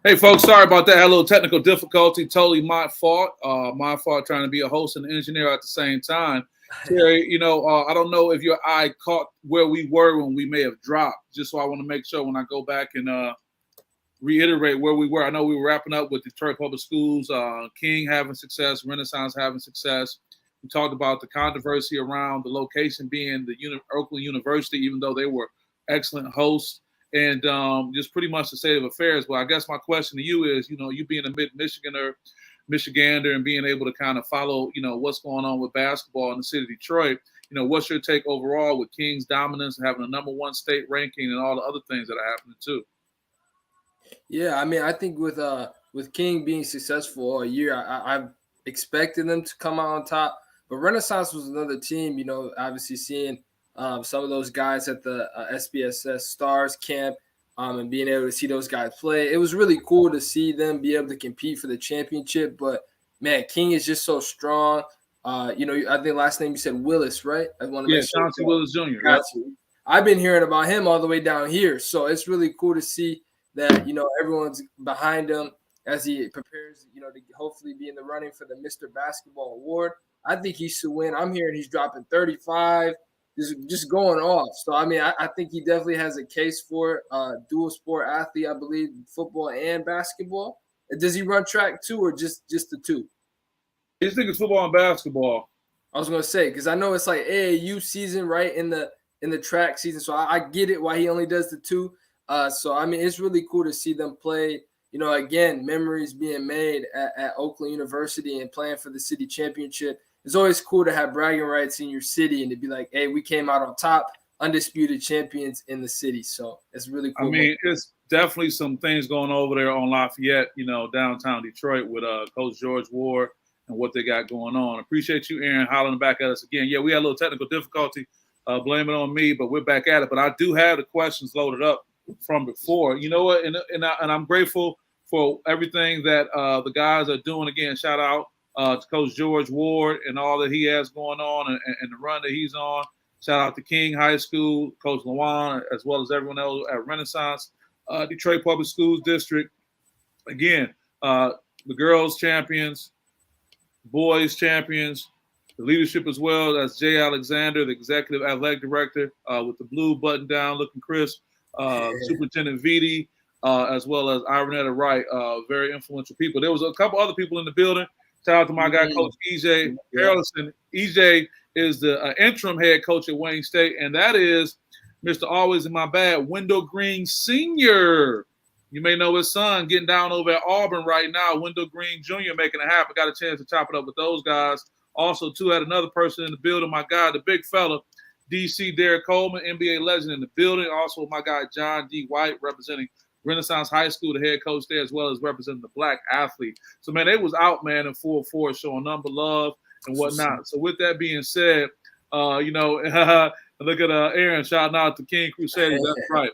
Hey, folks, sorry about that. I had a little technical difficulty. Totally my fault. My fault trying to be a host and an engineer at the same time. Terry, I don't know if your eye caught where we were when we may have dropped, just so I want to make sure when I go back and reiterate where we were. I know we were wrapping up with Detroit Public Schools, King having success, Renaissance having success. We talked about the controversy around the location being the Oakland University, even though they were excellent hosts, and just pretty much the state of affairs. But I guess my question to you is, you being a Michigander, and being able to kind of follow, what's going on with basketball in the city of Detroit. What's your take overall with King's dominance and having a #1 state ranking and all the other things that are happening too? Yeah, I mean, I think with King being successful all year, I've expected them to come out on top. But Renaissance was another team, obviously seeing some of those guys at the SPSS Stars camp and being able to see those guys play. It was really cool to see them be able to compete for the championship. But, man, King is just so strong. I think last name you said Willis, right? I want to make sure. Chauncey Willis Jr. Yep. I've been hearing about him all the way down here. So it's really cool to see that, everyone's behind him as he prepares, to hopefully be in the running for the Mr. Basketball Award. I think he should win. I'm hearing he's dropping 35, just going off. So, I mean, I think he definitely has a case for it. Dual sport athlete, I believe, football and basketball. Does he run track too, or just the two? I just think it's football and basketball. I was going to say, because I know it's like AAU season, right, in the track season. So I get it why he only does the two. So, I mean, it's really cool to see them play, again, memories being made at Oakland University and playing for the city championship. It's always cool to have bragging rights in your city and to be like, hey, we came out on top, undisputed champions in the city. So it's really cool. I mean, it's definitely some things going over there on Lafayette, downtown Detroit with Coach George Ward and what they got going on. Appreciate you, Aaron, hollering back at us again. Yeah, we had a little technical difficulty. Blame it on me, but we're back at it. But I do have the questions loaded up from before. You know what? And I'm grateful for everything that the guys are doing. Again, shout out to Coach George Ward and all that he has going on and the run that he's on. Shout out to King High School, Coach Lawan, as well as everyone else at Renaissance, Detroit Public Schools District. Again, the girls champions, boys champions, the leadership as well. That's Jay Alexander, the executive athletic director, with the blue button down, looking crisp. Superintendent Vitti, as well as Ironetta Wright, very influential people. There was a couple other people in the building. Shout out to my guy, Coach EJ Harrison. EJ is the interim head coach at Wayne State, and that is Mr. Always in My Bag, Wendell Green Sr. You may know his son getting down over at Auburn right now, Wendell Green Jr. making it happen. Got a chance to chop it up with those guys. Also, too, had another person in the building, my guy, the big fella, DC Derek Coleman, NBA legend in the building. Also, my guy, John D. White, representing Renaissance High School, the head coach there, as well as representing the black athlete. So, man, they was out, man, in full force, showing number love and whatnot. So, with that being said, look at Aaron shouting out to King Crusaders. That's right.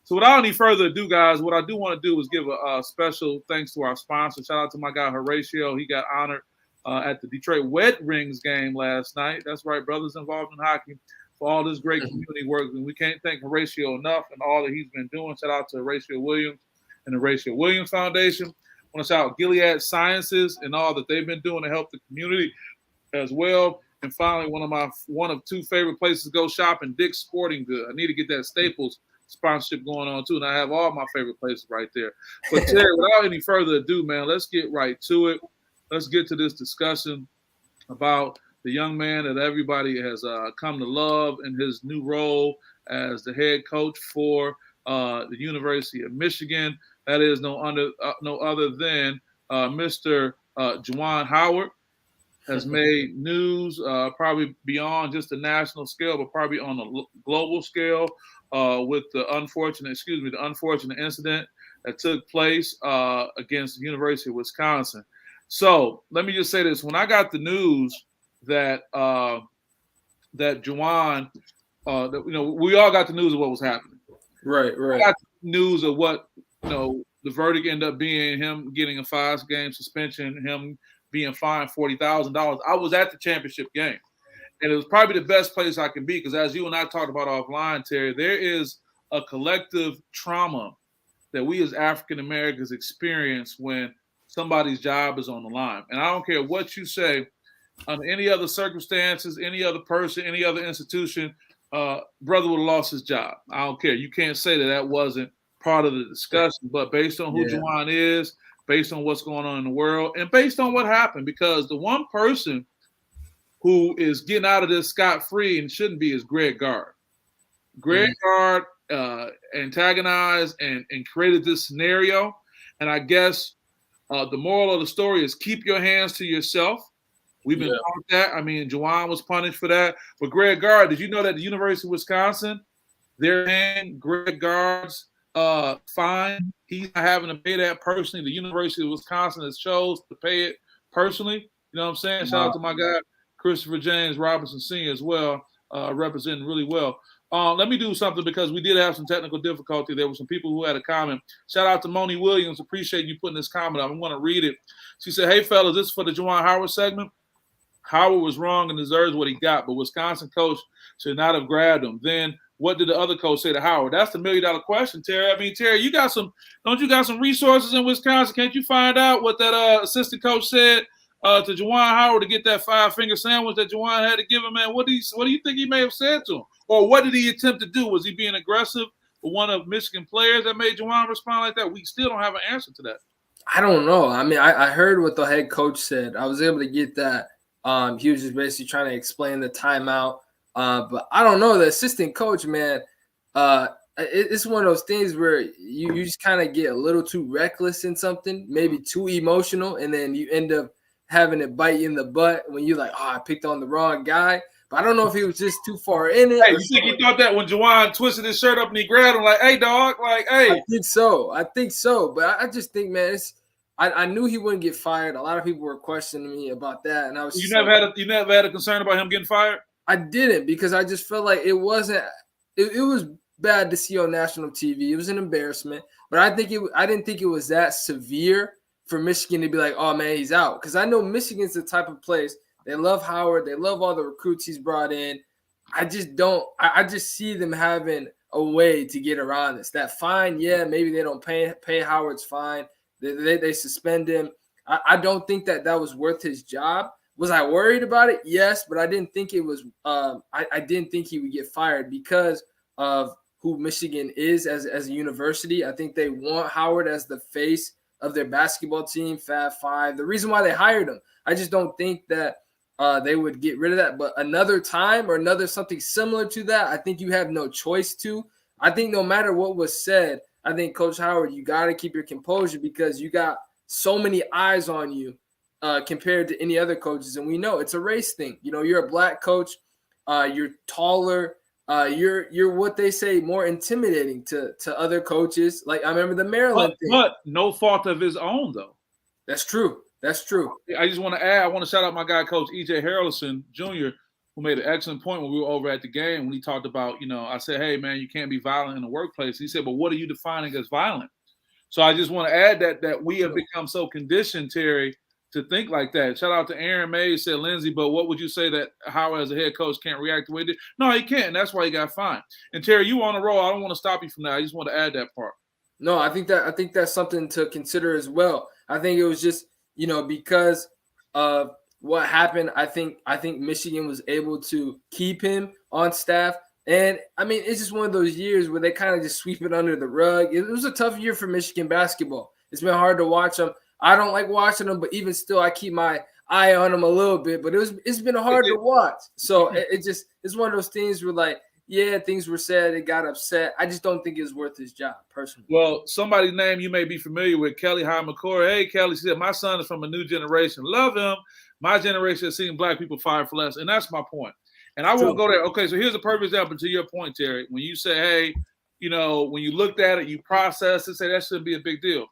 So, without any further ado, guys, what I do want to do is give a special thanks to our sponsor. Shout out to my guy, Horatio. He got honored at the Detroit Red Wings game last night. That's right, brothers involved in hockey. For all this great community work. And we can't thank Horatio enough and all that he's been doing. Shout out to Horatio Williams and the Horatio Williams Foundation. I want to shout out Gilead Sciences and all that they've been doing to help the community as well. And finally, one of two favorite places to go shopping, Dick's Sporting Goods. I need to get that Staples sponsorship going on too. And I have all my favorite places right there. But Terry, without any further ado, man, let's get right to it. Let's get to this discussion about the young man that everybody has come to love in his new role as the head coach for the University of Michigan. That is no other than Mr. Juwan Howard has made news probably beyond just the national scale, but probably on a global scale with the unfortunate incident that took place against the University of Wisconsin. So let me just say this: when I got the news that Juwan, we all got the news of what was happening. Right. I got the news of what the verdict ended up being: him getting a 5-game suspension, him being fined $40,000. I was at the championship game, and it was probably the best place I can be because, as you and I talked about offline, Terry, there is a collective trauma that we as African Americans experience when somebody's job is on the line. And I don't care what you say, under any other circumstances, any other person, any other institution, brother would have lost his job. I don't care. You can't say that wasn't part of the discussion, but based on who Juwan is, based on what's going on in the world, and based on what happened, because the one person who is getting out of this scot-free and shouldn't be is Greg Gard. Greg Gard antagonized and created this scenario, and I guess the moral of the story is keep your hands to yourself. We've been taught that. I mean, Juwan was punished for that. But Greg Gard, did you know that the University of Wisconsin, they're paying Greg Gard's fine? He's not having to pay that personally. The University of Wisconsin has chose to pay it personally. You know what I'm saying? Shout out to my guy, Christopher James Robinson Sr. as well, representing really well. Let me do something because we did have some technical difficulty. There were some people who had a comment. Shout out to Moni Williams. Appreciate you putting this comment up. I want to read it. She said, hey, fellas, this is for the Juwan Howard segment. Howard was wrong and deserves what he got, but Wisconsin coach should not have grabbed him. Then what did the other coach say to Howard? That's the $1 million question, Terry. I mean, Terry, don't you got some resources in Wisconsin? Can't you find out what that assistant coach said to Juwan Howard to get that 5-finger sandwich that Juwan had to give him, man? What do you think he may have said to him? Or what did he attempt to do? Was he being aggressive with one of Michigan players that made Juwan respond like that? We still don't have an answer to that. I don't know. I mean, I heard what the head coach said. I was able to get that. He was just basically trying to explain the timeout. But I don't know. The assistant coach, man, it's one of those things where you just kind of get a little too reckless in something, maybe too emotional, and then you end up having it bite you in the butt when you're like, I picked on the wrong guy. But I don't know if he was just too far in it. Hey, you think he thought that when Juwan twisted his shirt up and he grabbed him like, hey, dog, like, hey. I think so. But I just think, man, I knew he wouldn't get fired. A lot of people were questioning me about that, and I was. You never had a concern about him getting fired? I didn't, because I just felt like it wasn't. It was bad to see on national TV. It was an embarrassment, but I didn't think it was that severe for Michigan to be like, oh man, he's out. Because I know Michigan's the type of place, they love Howard, they love all the recruits he's brought in. I just see them having a way to get around this. That fine, yeah, maybe they don't pay Howard's fine. They suspend him. I don't think that was worth his job. Was I worried about it? Yes, but I didn't think it was. I didn't think he would get fired because of who Michigan is as a university. I think they want Howard as the face of their basketball team, Fab Five. The reason why they hired him, I just don't think that they would get rid of that. But another time or something similar to that, I think you have no choice to. I think no matter what was said, I think Coach Howard, you got to keep your composure because you got so many eyes on you compared to any other coaches. And we know it's a race thing. You know, you're a black coach. You're taller. You're what they say, more intimidating to other coaches. Like I remember the Maryland thing. But no fault of his own, though. That's true. I just want to add, I want to shout out my guy, Coach E.J. Harrelson Jr., who made an excellent point when we were over at the game when he talked about, I said, hey, man, you can't be violent in the workplace. He said, but what are you defining as violent? So I just want to add that we have become so conditioned, Terry, to think like that. Shout out to Aaron Mays, said Lindsey, but what would you say that Howard as a head coach can't react the way he did? No, he can't. That's why he got fined. And Terry, you on a roll. I don't want to stop you from that. I just want to add that part. No, I think that's something to consider as well. I think it was just, because of what happened, I think Michigan was able to keep him on staff. And I mean, it's just one of those years where they kind of just sweep it under the rug. It was a tough year for Michigan basketball. It's been hard to watch them. I don't like watching them, but even still, I keep my eye on them a little bit. But it's been hard to watch. So it's one of those things where, like, yeah, things were said, it got upset. I just don't think it's worth his job, personally. Well, somebody's name you may be familiar with, Kelly High McCoy. Hey, Kelly, she said, my son is from a new generation. Love him. My generation has seen black people fired for less. And that's my point. And I won't go there. Okay, so here's a perfect example to your point, Terry. When you say, hey, when you looked at it, you process it, say that shouldn't be a big deal.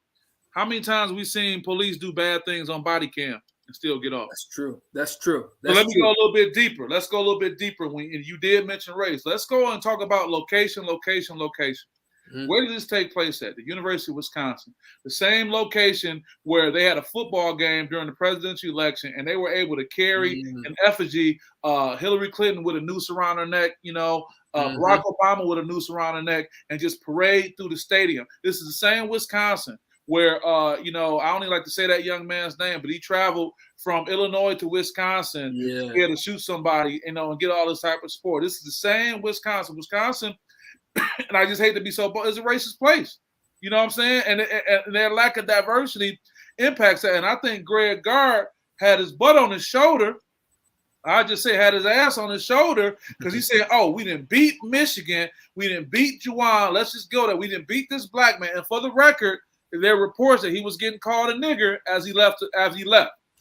How many times we seen police do bad things on body cam and still get off? That's true. So let me go a little bit deeper. Let's go a little bit deeper. When you did mention race, let's go and talk about location. Where did this take place at? The University of Wisconsin, the same location where they had a football game during the presidential election, and they were able to carry an effigy, Hillary Clinton with a noose around her neck, Barack Obama with a noose around her neck, and just parade through the stadium. This is the same Wisconsin where, I don't even like to say that young man's name, but he traveled from Illinois to Wisconsin to shoot somebody, and get all this type of sport. This is the same Wisconsin. Wisconsin, and I just hate to be so bold, it's a racist place. You know what I'm saying? And their lack of diversity impacts that. And I think Greg Gard had his butt on his shoulder. I just say had his ass on his shoulder because he said, oh, we didn't beat Michigan. We didn't beat Juwan. Let's just go there. We didn't beat this black man. And for the record, there are reports that he was getting called a nigger as he left.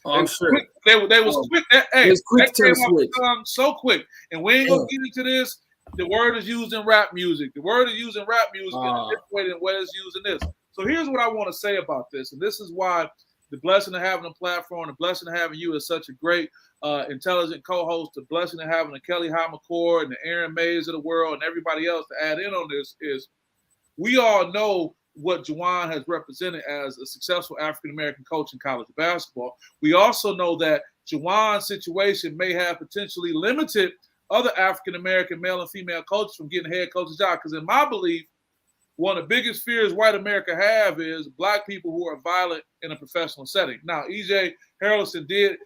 Oh, I'm sure. They was quick. Hey, was quick to switch. So quick. And we ain't going to get into this. The word is used in rap music. The word is used in rap music in a different way than what it's used in this. So here's what I want to say about this. And this is why the blessing of having a platform, the blessing of having you as such a great, intelligent co-host, the blessing of having a Kelly High McCord and the Aaron Mays of the world and everybody else to add in on this is we all know what Juwan has represented as a successful African-American coach in college basketball. We also know that Juwan's situation may have potentially limited other African-American male and female coaches from getting head coach's job. Because in my belief, one of the biggest fears white America have is black people who are violent in a professional setting. Now, E.J. Harrelson did,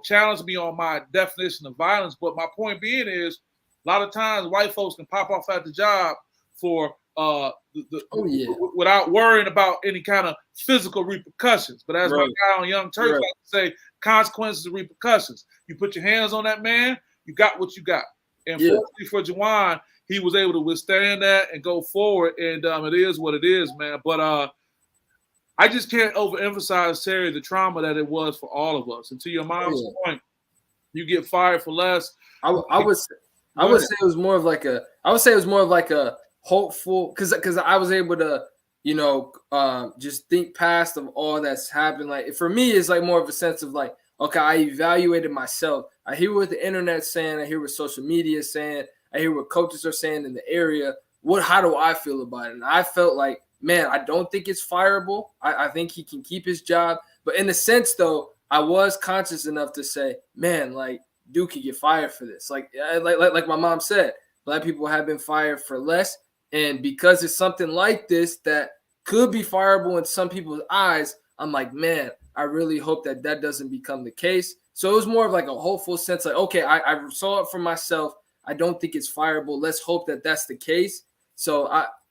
challenge me on my definition of violence. But my point being is a lot of times white folks can pop off at the job for without worrying about any kind of physical repercussions. But as my guy on Young Turks like to say, consequences and repercussions. You put your hands on that man, you got what you got. And fortunately for Juwan, he was able to withstand that and go forward. And it is what it is, man. But I just can't overemphasize, Terry, the trauma that it was for all of us. And to your mom's point, you get fired for less. I would say it was more of like a hopeful, because I was able to, just think past of all that's happened. Like for me, it's like more of a sense of like, okay, I evaluated myself. I hear what the internet's saying. I hear what social media is saying. I hear what coaches are saying in the area. How do I feel about it? And I felt like, man, I don't think it's fireable. I think he can keep his job. But in a sense, though, I was conscious enough to say, man, like, dude could get fired for this. Like my mom said, black people have been fired for less. And because it's something like this that could be fireable in some people's eyes, I'm like, man, I really hope that doesn't become the case. So it was more of like a hopeful sense, like, okay, I saw it for myself. I don't think it's fireable. Let's hope that that's the case. So,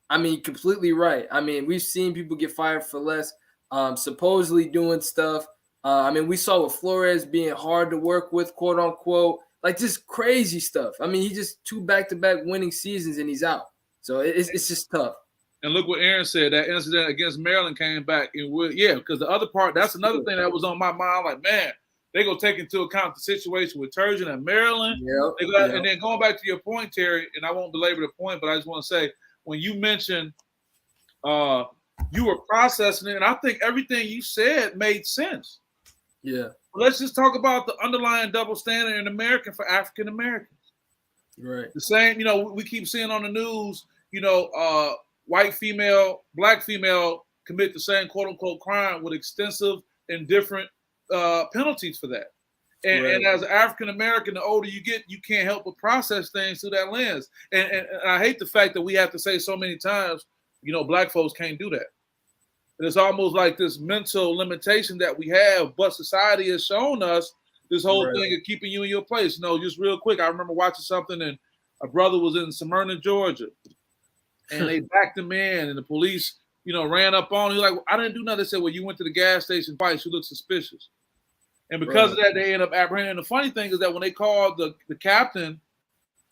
I mean, completely right. I mean, we've seen people get fired for less, supposedly doing stuff. I mean, we saw with Flores being hard to work with, quote unquote, like just crazy stuff. I mean, he just 2 back-to-back winning seasons and he's out. So it's just tough. And look what Aaron said. That incident against Maryland came back. And because the other part, that's another thing that was on my mind. Like, man, they go take into account the situation with Turgeon and Maryland. And then going back to your point, Terry, and I won't belabor the point, but I just want to say, when you mentioned you were processing it, and I think everything you said made sense. Yeah. Let's just talk about the underlying double standard in America for African Americans. Right. The same, we keep seeing on the news, white female, black female commit the same quote unquote crime with extensive and different penalties for that. And as an African American, the older you get, you can't help but process things through that lens. And I hate the fact that we have to say so many times, black folks can't do that. And it's almost like this mental limitation that we have, but society has shown us this whole thing of keeping you in your place. Just real quick, I remember watching something, and a brother was in Smyrna, Georgia, and they backed him in, and the police, ran up on him. He was like, I didn't do nothing. They said, well, you went to the gas station twice. You look suspicious. And because of that, they end up apprehending. And the funny thing is that when they called the captain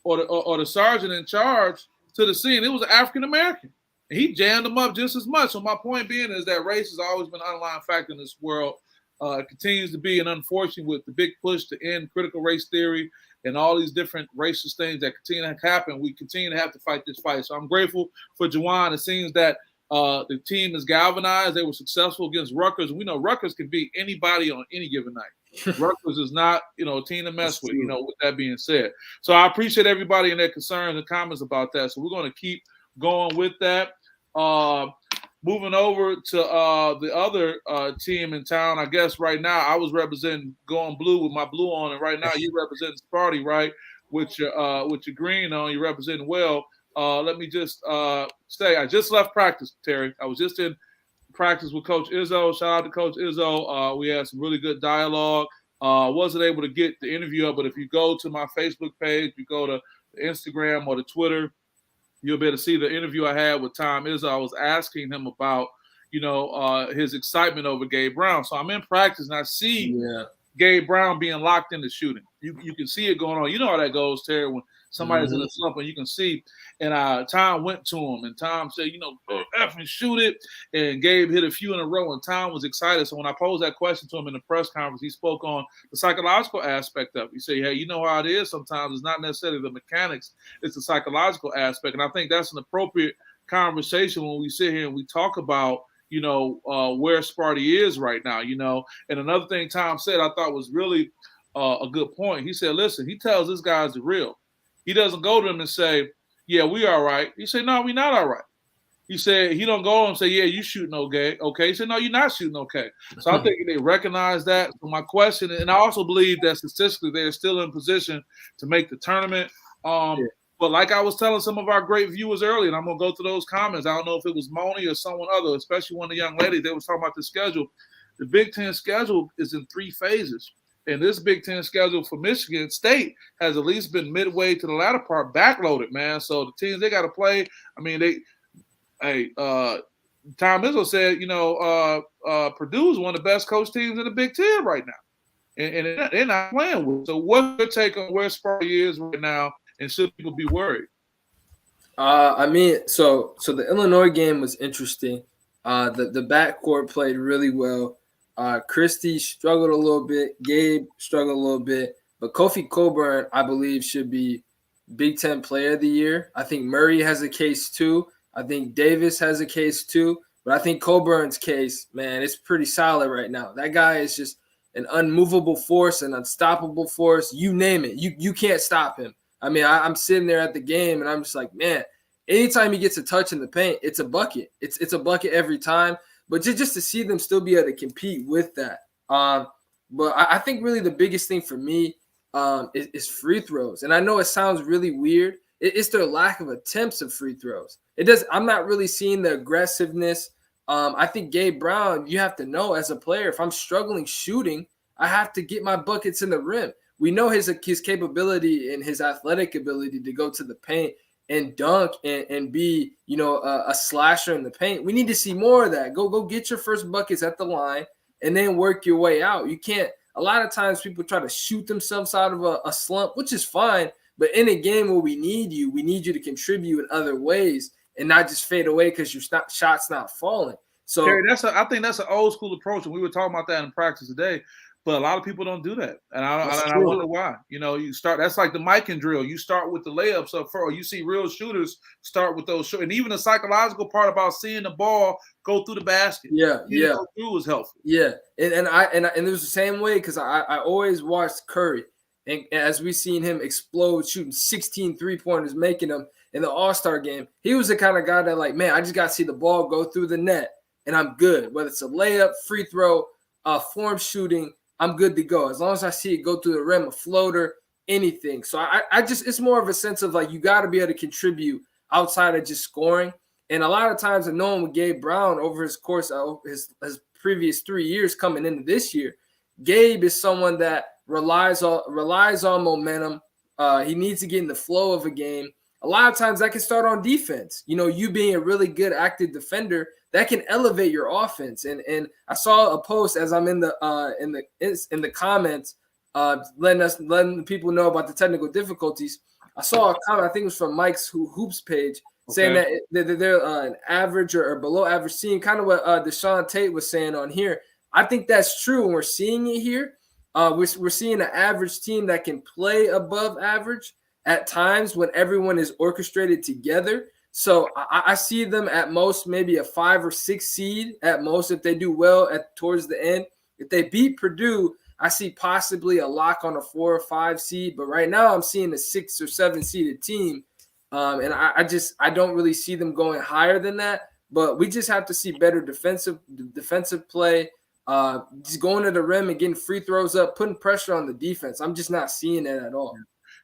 or the sergeant in charge to the scene, it was an African American. And he jammed them up just as much. So my point being is that race has always been an underlying factor in this world. It continues to be, and unfortunately, with the big push to end critical race theory and all these different racist things that continue to happen, we continue to have to fight this fight. So I'm grateful for Juwan. It seems that the team is galvanized. They were successful against Rutgers. We know Rutgers can beat anybody on any given night. Rutgers is not, a team to mess with, with that being said. So I appreciate everybody and their concerns and comments about that. So we're going to keep going with that. Moving over to the other team in town, I guess right now I was representing going blue with my blue on, and right now you representing Sparty, right? With your green on, you representing well. Let me just say, I just left practice, Terry. I was just in practice with Coach Izzo. Shout out to Coach Izzo. We had some really good dialogue. Wasn't able to get the interview up, but if you go to my Facebook page, you go to the Instagram or the Twitter, you'll be able to see the interview I had with Tom Izzo. I was asking him about, his excitement over Gabe Brown. So I'm in practice and I see Gabe Brown being locked into shooting. You can see it going on. You know how that goes, Terry, when somebody's in a slump and you can see. And Tom went to him and Tom said, go F and shoot it. And Gabe hit a few in a row and Tom was excited. So when I posed that question to him in the press conference, he spoke on the psychological aspect of it. He said, hey, you know how it is sometimes. It's not necessarily the mechanics. It's the psychological aspect. And I think that's an appropriate conversation when we sit here and we talk about, where Sparty is right now, And another thing Tom said I thought was really a good point. He said, listen, he tells this guy's the real. He doesn't go to him and say, yeah, we all right. He said, no, we not all right. He said, he don't go and say, yeah, you shooting okay. He said, no, you're not shooting okay. So I think they recognize that. So my question, and I also believe that statistically they're still in position to make the tournament. But like I was telling some of our great viewers earlier, and I'm going to go to those comments. I don't know if it was Moni or someone other, especially one of the young ladies, they was talking about the schedule. The Big Ten schedule is in 3 phases. And this Big Ten schedule for Michigan State has at least been midway to the latter part backloaded, man. So the teams they got to play, I mean, Tom Izzo said, Purdue is one of the best coach teams in the Big Ten right now. And they're not playing with it. So what's your take on where Sparty is right now, and should people be worried? So the Illinois game was interesting. The backcourt played really well. Christie struggled a little bit. Gabe struggled a little bit. But Kofi Cockburn, I believe, should be Big Ten Player of the Year. I think Murray has a case too. I think Davis has a case too. But I think Cockburn's case, man, it's pretty solid right now. That guy is just an unmovable force, an unstoppable force. You name it. You can't stop him. I mean, I'm sitting there at the game, and I'm just like, man, anytime he gets a touch in the paint, it's a bucket. It's a bucket every time. But just to see them still be able to compete with that. But I think really the biggest thing for me is free throws. And I know it sounds really weird. It's their lack of attempts of free throws. I'm not really seeing the aggressiveness. I think Gabe Brown, you have to know as a player, if I'm struggling shooting, I have to get my buckets in the rim. We know his capability and his athletic ability to go to the paint and dunk and be, a slasher in the paint. We need to see more of that. Go get your first buckets at the line and then work your way out. You can't – a lot of times people try to shoot themselves out of a slump, which is fine. But in a game where we need you to contribute in other ways and not just fade away because your shot's not falling. So Terry, I think that's an old school approach, and we were talking about that in practice today. But a lot of people don't do that, and I wonder why. You start. That's like the Mikan drill. You start with the layups up front. Or you see real shooters start with those, and even the psychological part about seeing the ball go through the basket. Go through was helpful. Yeah, and it was the same way because I always watched Curry, and as we seen him explode, shooting 16 3-pointers, making them in the AllStar game. He was the kind of guy that like, man, I just got to see the ball go through the net, and I'm good. Whether it's a layup, free throw, form shooting. I'm good to go. As long as I see it go through the rim, a floater, anything. So I just, it's more of a sense of like, you got to be able to contribute outside of just scoring. And a lot of times, and knowing with Gabe Brown over his course of his previous 3 years coming into this year, Gabe is someone that relies on momentum. He needs to get in the flow of a game. A lot of times that can start on defense. You being a really good active defender, that can elevate your offense. And I saw a post as I'm in the comments, letting people know about the technical difficulties. I saw a comment, I think it was from Mike's Hoops page, saying that they're an average or below average team, kind of what Deshaun Tate was saying on here. I think that's true, and we're seeing it here. We're seeing an average team that can play above average at times when everyone is orchestrated together. So I see them at most maybe a 5 or 6 seed at most if they do well towards the end. If they beat Purdue, I see possibly a lock on a 4 or 5 seed. But right now I'm seeing a 6 or 7 seeded team. And I don't really see them going higher than that. but we just have to see better defensive play. Just going to the rim and getting free throws up, putting pressure on the defense. I'm just not seeing it at all.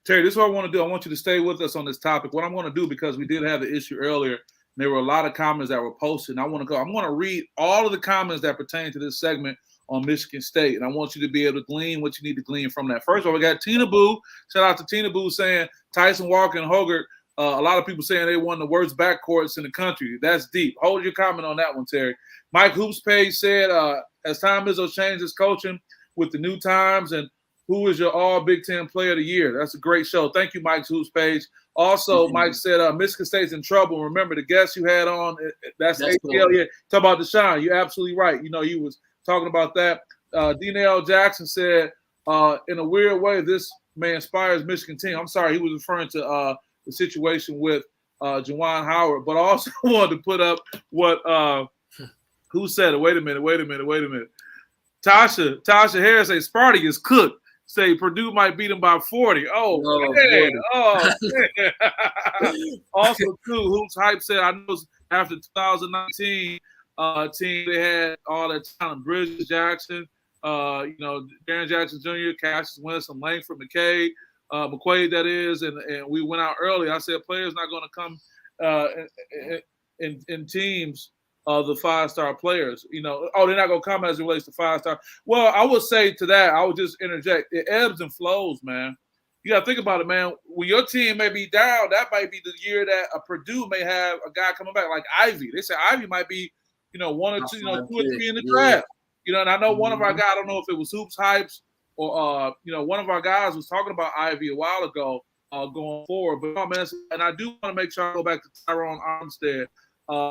Terry, this is what I want to do. I want you to stay with us on this topic. What I'm going to do, because we did have the issue earlier, there were a lot of comments that were posted. And I'm going to read all of the comments that pertain to this segment on Michigan State. And I want you to be able to glean what you need to glean from that. First of all, we got Tina Boo. Shout out to Tina Boo saying Tyson Walker and Hoggart. A lot of people saying they won the worst backcourts in the country. That's deep. Hold your comment on that one, Terry. Mike Hoops Page said, as Tom Izzo changed his coaching with the new times, and who is your all Big Ten player of the year? That's a great show. Thank you, Mike Hoops Page. Also, Mike said, Michigan State's in trouble. Remember, the guest you had on, that's ATL. Cool. Yeah, talk about Deshaun. You're absolutely right. You was talking about that. D.N.L. Jackson said, in a weird way, this man inspires Michigan team. I'm sorry, he was referring to the situation with Juwan Howard, but I also wanted to put up what who said it? Wait a minute. Tasha Harris say Sparty is cooked. Say Purdue might beat them by 40. Oh man. Oh man. Also, too, Hoops Hype said, I know after 2019 team, they had all that talent. Bridges Jackson, Darren Jackson Jr., Cassius Winston, Langford McKay, McQuaid, that is, and we went out early. I said players not going to come in teams of the 5-star players. They're not going to come as it relates to 5-star. Well, I would say to that, I would just interject. It ebbs and flows, man. You got to think about it, man. When your team may be down, that might be the year that a Purdue may have a guy coming back like Ivy. They say Ivy might be, one or two, 2 or 3 in the draft. And I know one of our guys, I don't know if it was Hoops Hypes or, one of our guys was talking about Ivy a while ago going forward. But, man, and I do want to make sure I go back to Tyrone Armstead.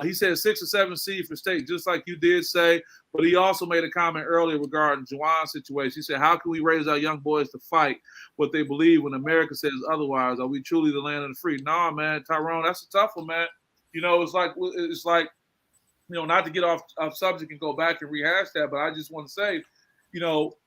He said 6 or 7 seed for state, just like you did say. But he also made a comment earlier regarding Juwan's situation. He said, how can we raise our young boys to fight what they believe when America says otherwise? Are we truly the land of the free? Nah, man, Tyrone, that's a tough one, man. It's like, not to get off subject and go back and rehash that, but I just want to say,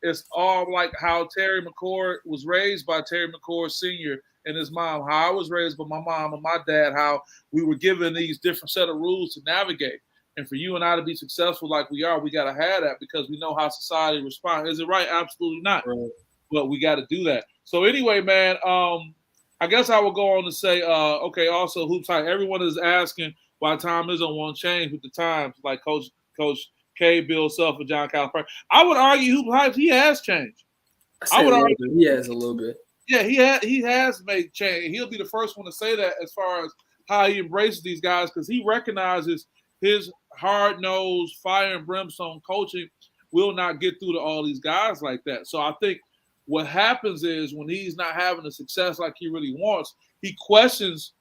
it's all like how Terry McCord was raised by Terry McCord Sr. and his mom, how I was raised by my mom and my dad, how we were given these different set of rules to navigate. And for you and I to be successful like we are, we got to have that because we know how society responds. Is it right? Absolutely not. Right. But we got to do that. So anyway, man, I guess I will go on to say, okay, also Hoops High. Everyone is asking why Tom Izzo won't change with the times, like Coach K, Bill Self, and John Calipari. I would argue Hoops High, he has changed. I would argue he has a little bit. Yeah, he has made change. He'll be the first one to say that as far as how he embraces these guys because he recognizes his hard-nosed, fire and brimstone coaching will not get through to all these guys like that. So I think what happens is when he's not having the success like he really wants, he questions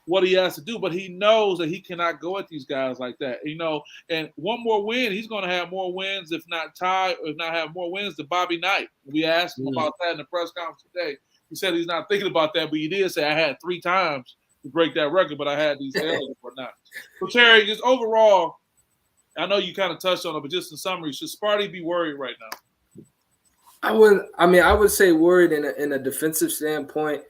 what he has to do, but he knows that he cannot go at these guys like that, and one more win, he's going to have more wins, if not tie, or if not have more wins than Bobby Knight. We asked him about that in the press conference today. He said he's not thinking about that, but he did say I had 3 times to break that record, but I had these failures or not. So Terry, just overall, I know you kind of touched on it, but just in summary, should Sparty be worried right now? I would say worried in a defensive standpoint.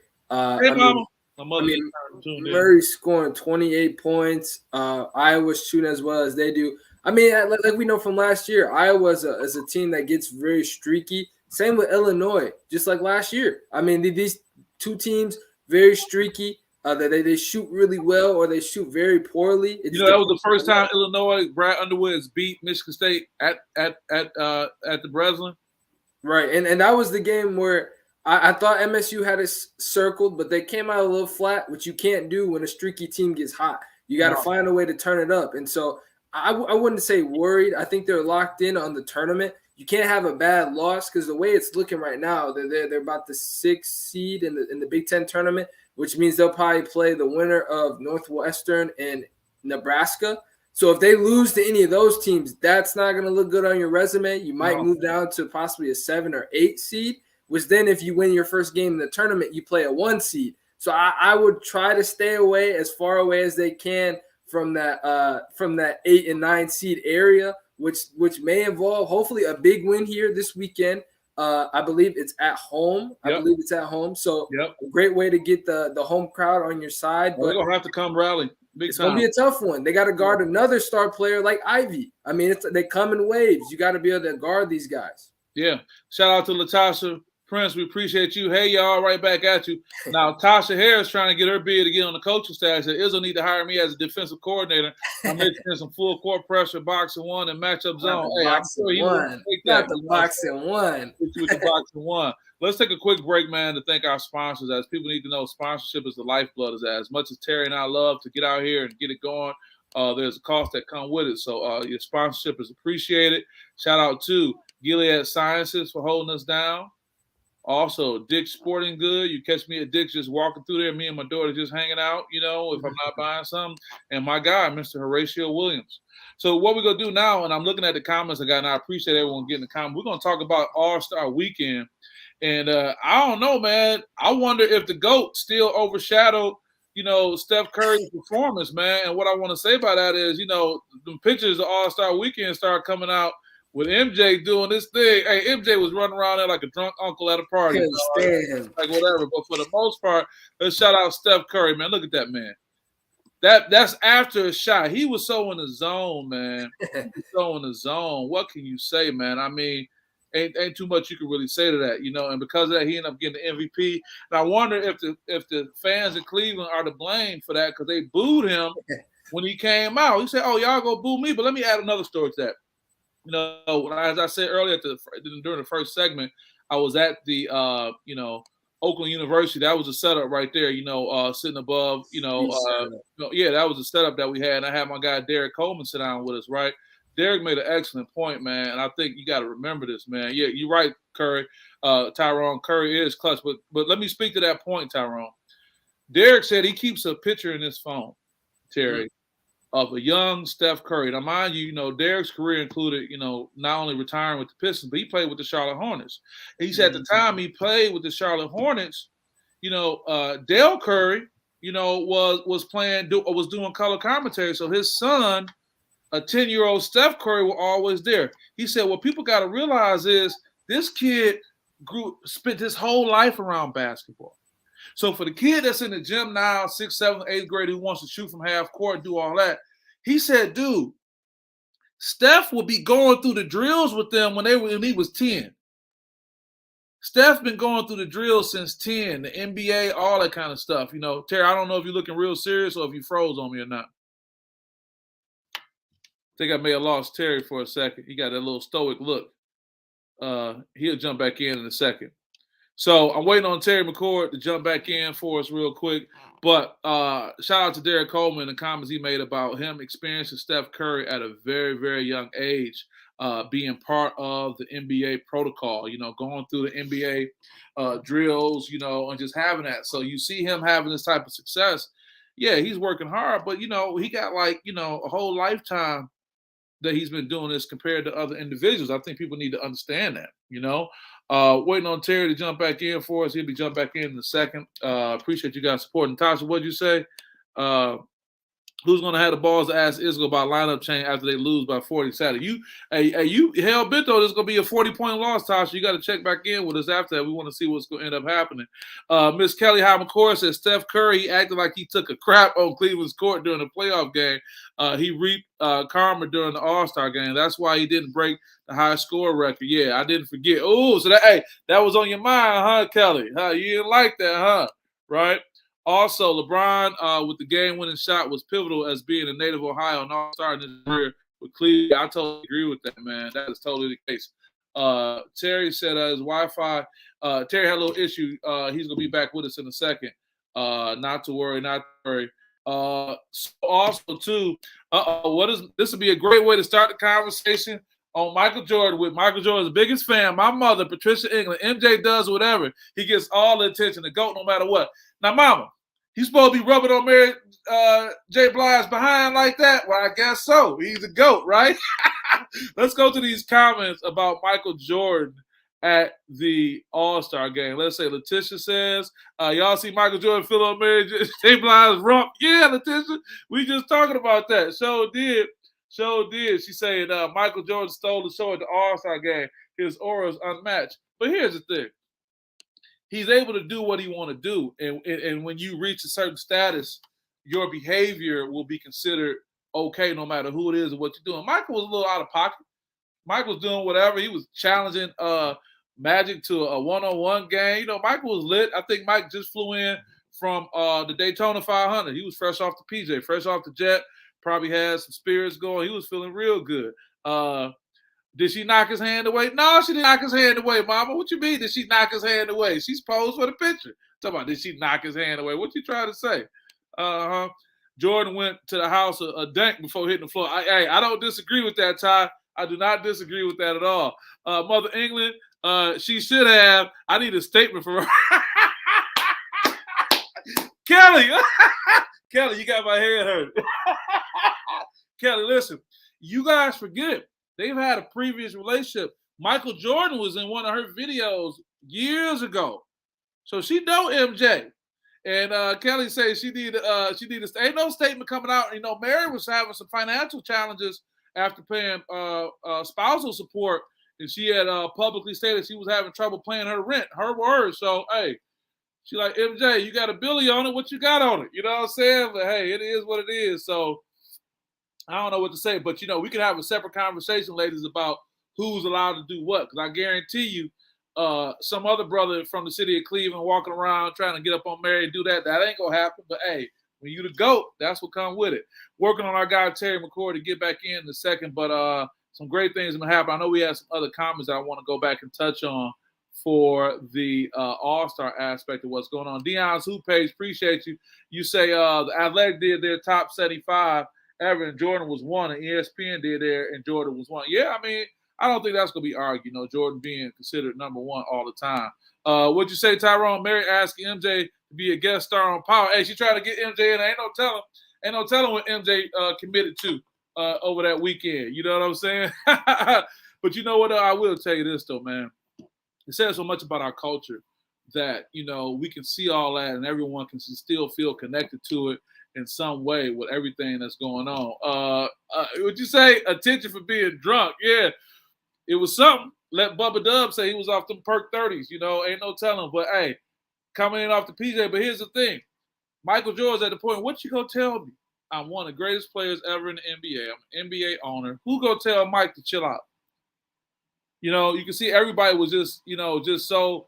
Murray scoring 28 points. Iowa's shooting as well as they do. Like we know from last year, Iowa is a team that gets very streaky. Same with Illinois, just like last year. These 2 teams, very streaky. They shoot really well or they shoot very poorly. That was the first time Illinois, Brad Underwood has beat Michigan State at the Breslin. Right, and that was the game where I thought MSU had it circled, but they came out a little flat, which you can't do when a streaky team gets hot. You got to find a way to turn it up. And so I wouldn't say worried. I think they're locked in on the tournament. You can't have a bad loss because the way it's looking right now, they're about the 6th seed in the Big Ten tournament, which means they'll probably play the winner of Northwestern and Nebraska. So if they lose to any of those teams, that's not going to look good on your resume. You might move down to possibly a 7 or 8 seed. Which then if you win your first game in the tournament, you play a 1 seed. So I would try to stay away as far away as they can from that 8 and 9 seed area, which may involve hopefully a big win here this weekend. I believe it's at home. So a great way to get the home crowd on your side. But they're going to have to come rally. It's going to be a tough one. They got to guard another star player like Ivy. I mean, they come in waves. You got to be able to guard these guys. Yeah. Shout out to Latasha Prince. We appreciate you. Hey, y'all, right back at you. Now, Tasha Harris trying to get her bid to get on the coaching staff. Said Izzo need to hire me as a defensive coordinator. I'm making some full court pressure, boxing one, and matchup zone. Hey, I'm sure he wouldn't take that. Not the boxing one. With the boxing one. Let's take a quick break, man, to thank our sponsors. As people need to know, sponsorship is the lifeblood. As much as Terry and I love to get out here and get it going, there's a cost that come with it. So your sponsorship is appreciated. Shout out to Gilead Sciences for holding us down. Also, Dick's Sporting Good. You catch me at Dick's just walking through there. Me and my daughter just hanging out, if I'm not buying something. And my guy, Mr. Horatio Williams. So what we're going to do now, and I'm looking at the comments I got, and I appreciate everyone getting the comments. We're going to talk about AllStar Weekend. And I don't know, man. I wonder if the GOAT still overshadowed, Steph Curry's performance, man. And what I want to say about that is, the pictures of AllStar Weekend start coming out with MJ doing this thing. Hey, MJ was running around there like a drunk uncle at a party. Like whatever. But for the most part, let's shout out Steph Curry, man. Look at that man. That's after a shot. He was so in the zone, man. So in the zone. What can you say, man? I mean, ain't too much you can really say to that, and because of that, he ended up getting the MVP. And I wonder if the fans in Cleveland are to blame for that because they booed him when he came out. He said, "Oh, y'all go boo me," but let me add another story to that. As I said earlier during the first segment, I was at the Oakland University. That was a setup right there, sitting above, that was a setup that we had. And I had my guy Derek Coleman sit down with us, right? Derek made an excellent point, man, and I think you got to remember this, man. Yeah, you're right, Curry. Tyrone Curry is clutch, but let me speak to that point, Tyrone. Derek said he keeps a picture in his phone, Terry, of a young Steph Curry. Now, mind you, Derek's career included, not only retiring with the Pistons, but he played with the Charlotte Hornets. And he said at the time he played with the Charlotte Hornets, Dale Curry, was doing color commentary. So his son, a 10-year-old Steph Curry, were always there. He said, what people got to realize is this kid spent his whole life around basketball. So for the kid that's in the gym now, 6th, 7th, 8th grade, who wants to shoot from half court and do all that, he said, dude, Steph would be going through the drills with them when he was 10. Steph been going through the drills since 10, the NBA, all that kind of stuff. Terry, I don't know if you're looking real serious or if you froze on me or not. I think I may have lost Terry for a second. He got that little stoic look. He'll jump back in a second. So I'm waiting on Terry McCord to jump back in for us real quick. But shout out to Derek Coleman and the comments he made about him experiencing Steph Curry at a very, very young age, being part of the NBA protocol, going through the NBA drills, and just having that. So you see him having this type of success. Yeah, he's working hard, but, he got a whole lifetime that he's been doing this compared to other individuals. I think people need to understand that, waiting on Terry to jump back in for us. He'll be jump back in a second. Appreciate you guys supporting. Tasha, what'd you say? Who's going to have the balls to ask Izzo about lineup change after they lose by 40 Saturday? You hell bent though. This is going to be a 40-point loss, Tasha. You got to check back in with us after that. We want to see what's going to end up happening. Miss Kelly Hyman-Core says Steph Curry acted like he took a crap on Cleveland's court during the playoff game. He reaped karma during the All-Star game. That's why he didn't break the high score record. Yeah, I didn't forget. Oh, so that was on your mind, huh, Kelly? Huh? You didn't like that, huh? Right? Also, LeBron with the game-winning shot was pivotal as being a native Ohio and All-Star in his career with Cleveland. I totally agree with that, man. That is totally the case. Terry said his Wi-Fi. Terry had a little issue. He's going to be back with us in a second. Not to worry. So also, too, this would be a great way to start the conversation on Michael Jordan with Michael Jordan's biggest fan, my mother, Patricia England. MJ does whatever. He gets all the attention, the GOAT, no matter what. Now, mama, he's supposed to be rubbing on Mary J. Blige behind like that? Well, I guess so. He's a GOAT, right? Let's go to these comments about Michael Jordan at the All-Star game. Let's say Letitia says, y'all see Michael Jordan fill up Mary J. Blige's rump? Yeah, Letitia, we just talking about that. Show did. She said Michael Jordan stole the show at the All-Star game. His aura is unmatched. But here's the thing. He's able to do what he want to do. And when you reach a certain status your behavior will be considered okay no matter who it is or what you're doing. Michael was a little out of pocket. Mike was doing whatever. He was challenging Magic to a one-on-one game. You know, Michael was lit. I think Mike just flew in from the Daytona 500. He was fresh off the PJ, fresh off the jet. Probably had some spirits going. He was feeling real good. Did she knock his hand away? No, she didn't knock his hand away, Mama. What you mean? Did she knock his hand away? She's posed for the picture. Talking about, did she knock his hand away? What you trying to say? Jordan went to the house a dunk before hitting the floor. I don't disagree with that, Ty. I do not disagree with that at all. Mother England, she should have. I need a statement from her. Kelly, Kelly, you got my head hurt. Kelly, listen, you guys forget they've had a previous relationship. Michael Jordan was in one of her videos years ago, so she know MJ. And Kelly says she need ain't no statement coming out. You know, Mary was having some financial challenges after paying spousal support, and she had publicly stated she was having trouble paying her rent. Her words. So hey, she like, MJ, you got a Billy on it. What you got on it? You know what I'm saying? But hey, it is what it is. So I don't know what to say, but you know, we can have a separate conversation, ladies, about who's allowed to do what. Because I guarantee you, some other brother from the city of Cleveland walking around trying to get up on Mary and do that, that ain't gonna happen. But hey, when you the GOAT, that's what come with it. Working on our guy Terry McCord to get back in a second, but some great things gonna happen. I know we have some other comments I want to go back and touch on for the All-Star aspect of what's going on. Dion's Hoop page, appreciate you. You say the Athletic did their top 75 ever, and Jordan was one, and ESPN did there, and Jordan was one. Yeah, I mean, I don't think that's going to be argued, you know, Jordan being considered number one all the time. What'd you say, Tyrone? Mary asking MJ to be a guest star on Power. Hey, she tried to get MJ in. Ain't no telling what MJ committed to over that weekend. You know what I'm saying? But you know what? I will tell you this, though, man. It says so much about our culture that, you know, we can see all that and everyone can still feel connected to it in some way with everything that's going on. Would you say attention for being drunk? Yeah, it was something. Let Bubba Dub say he was off them perk 30s. You know, ain't no telling. But, hey, coming in off the PJ. But here's the thing. Michael Jordan's at the point, what you gonna tell me? I'm one of the greatest players ever in the NBA. I'm an NBA owner. Who gonna tell Mike to chill out? You know, you can see everybody was just, you know, just so,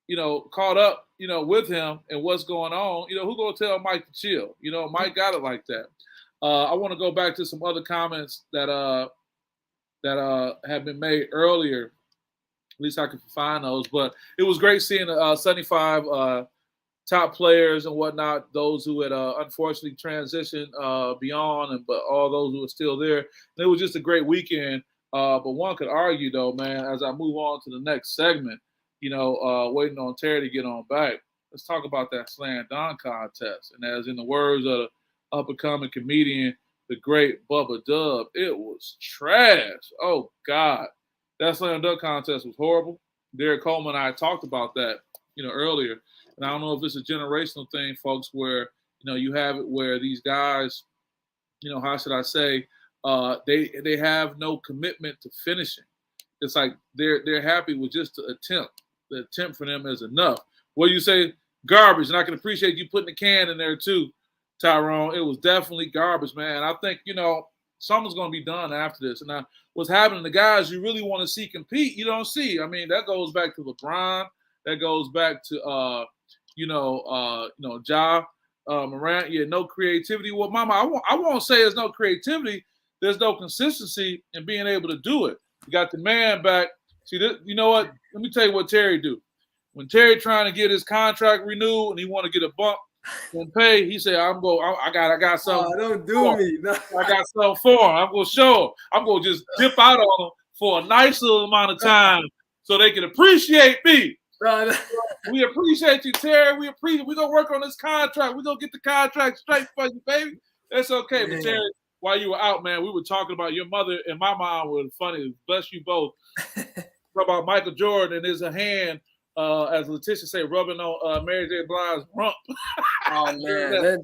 you know, caught up, you know, with him and what's going on. You know, who gonna tell Mike to chill? You know, Mike got it like that. I want to go back to some other comments that have been made earlier. At least I can find those. But it was great seeing 75 top players and whatnot, those who had unfortunately transitioned beyond, but all those who are still there. And it was just a great weekend. But one could argue, though, man, as I move on to the next segment, you know, waiting on Terry to get on back, let's talk about that slam dunk contest. And as in the words of the up-and-coming comedian, the great Bubba Dub, it was trash. Oh, God. That slam dunk contest was horrible. Derek Coleman and I talked about that, you know, earlier. And I don't know if it's a generational thing, folks, where, you know, you have it where these guys, you know, how should I say, they have no commitment to finishing. It's like they're happy with just the attempt. The attempt for them is enough. What do you say? Garbage. And I can appreciate you putting the can in there too, Tyrone. It was definitely garbage, man. I think, you know, something's going to be done after this. And now what's happening, the guys you really want to see compete, you don't see. I mean, that goes back to LeBron. That goes back to, Ja Morant. Yeah, no creativity. Well, Mama, I won't say there's no creativity. There's no consistency in being able to do it. You got the man back. See, you know what? Let me tell you what Terry do. When Terry trying to get his contract renewed and he want to get a bump and pay, he say, I got something. Oh, don't do me. No. I got something for him. I'm going to show him. I'm going to just dip out on him for a nice little amount of time so they can appreciate me. We appreciate you, Terry. We're going to work on this contract. We're going to get the contract straight for you, baby. That's okay. But Terry, while you were out, man, we were talking about your mother and my mom were funny. Bless you both. Talk about Michael Jordan and there's a hand, as Letitia said, rubbing on Mary J. Blige's rump. Oh, man.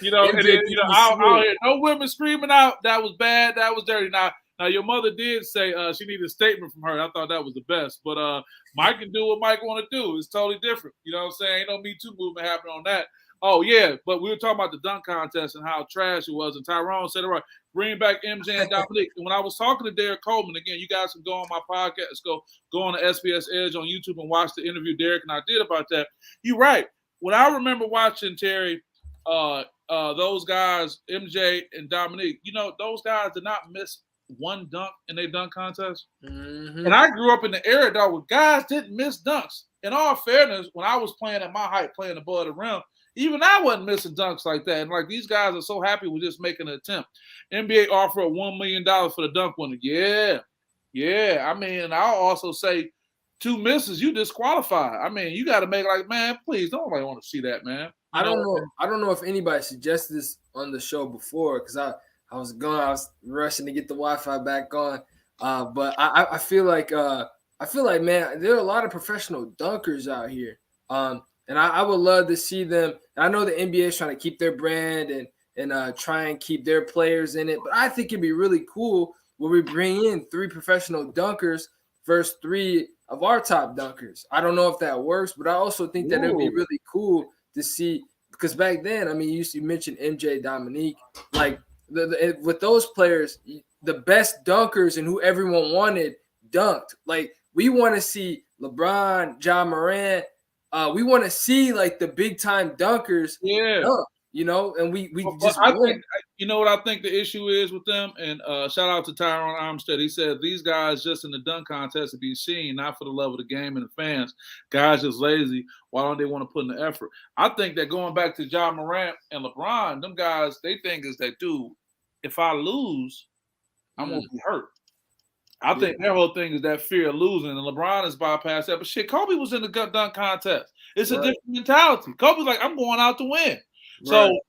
You know, and then, you know, out here, no women screaming out, that was bad, that was dirty. Now your mother did say she needed a statement from her. I thought that was the best. But Mike can do what Mike want to do. It's totally different. You know what I'm saying? Ain't no Me Too movement happening on that. Oh, yeah, but we were talking about the dunk contest and how trash it was, and Tyrone said it right. Bring back MJ and Dominique. And when I was talking to Derek Coleman, again, you guys can go on my podcast, go on the SPS Edge on YouTube and watch the interview Derek and I did about that. You're right. When I remember watching, Terry, those guys, MJ and Dominique, those guys did not miss one dunk in their dunk contest. Mm-hmm. And I grew up in the era, dog, where guys didn't miss dunks. In all fairness, when I was playing at my height, playing above the rim, even I wasn't missing dunks like that. And like these guys are so happy with just making an attempt. NBA offered $1 million for the dunk winner. Yeah. I mean, and I'll also say 2 misses, you disqualify. I mean, you got to make man, please, nobody want to see that, man. I don't know if anybody suggested this on the show before because I was rushing to get the Wi-Fi back on. But I feel like man, there are a lot of professional dunkers out here. And I would love to see them. I know the NBA is trying to keep their brand and try and keep their players in it. But I think it'd be really cool when we bring in 3 professional dunkers versus 3 of our top dunkers. I don't know if that works, but I also think that it'd be really cool to see because back then, I mean, you mentioned MJ, Dominique, like with those players, the best dunkers and who everyone wanted dunked. Like we want to see LeBron, Ja Morant. We want to see like the big time dunkers, dunk, and we just. I think what I think the issue is with them, and shout out to Tyrone Armstead. He said these guys just in the dunk contest to be seen, not for the love of the game and the fans. Guys just lazy. Why don't they want to put in the effort? I think that going back to Ja Morant and LeBron, them guys, they think is that, dude, if I lose, I'm gonna be hurt. I think their whole thing is that fear of losing, and LeBron has bypassed that. But shit, Kobe was in the dunk contest. It's a different mentality. Kobe's like, I'm going out to win. Right. So,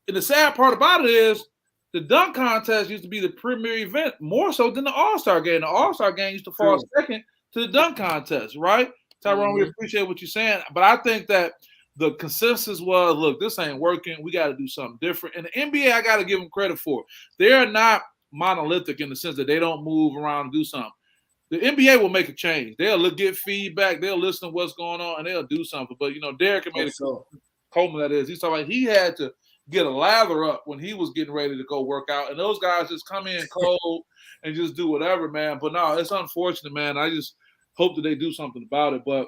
and the sad part about it is the dunk contest used to be the premier event more so than the AllStar game. The AllStar game used to fall second to the dunk contest, right? Tyrone, we appreciate what you're saying. But I think that the consensus was, look, this ain't working. We got to do something different. And the NBA, I got to give them credit for it. They are not monolithic in the sense that they don't move around and do something. The NBA will make a change. They'll get feedback. They'll listen to what's going on, and they'll do something. But, Derek made Coleman, that is. He's talking about he had to get a lather up when he was getting ready to go work out. And those guys just come in cold and just do whatever, man. But, no, it's unfortunate, man. I just hope that they do something about it. But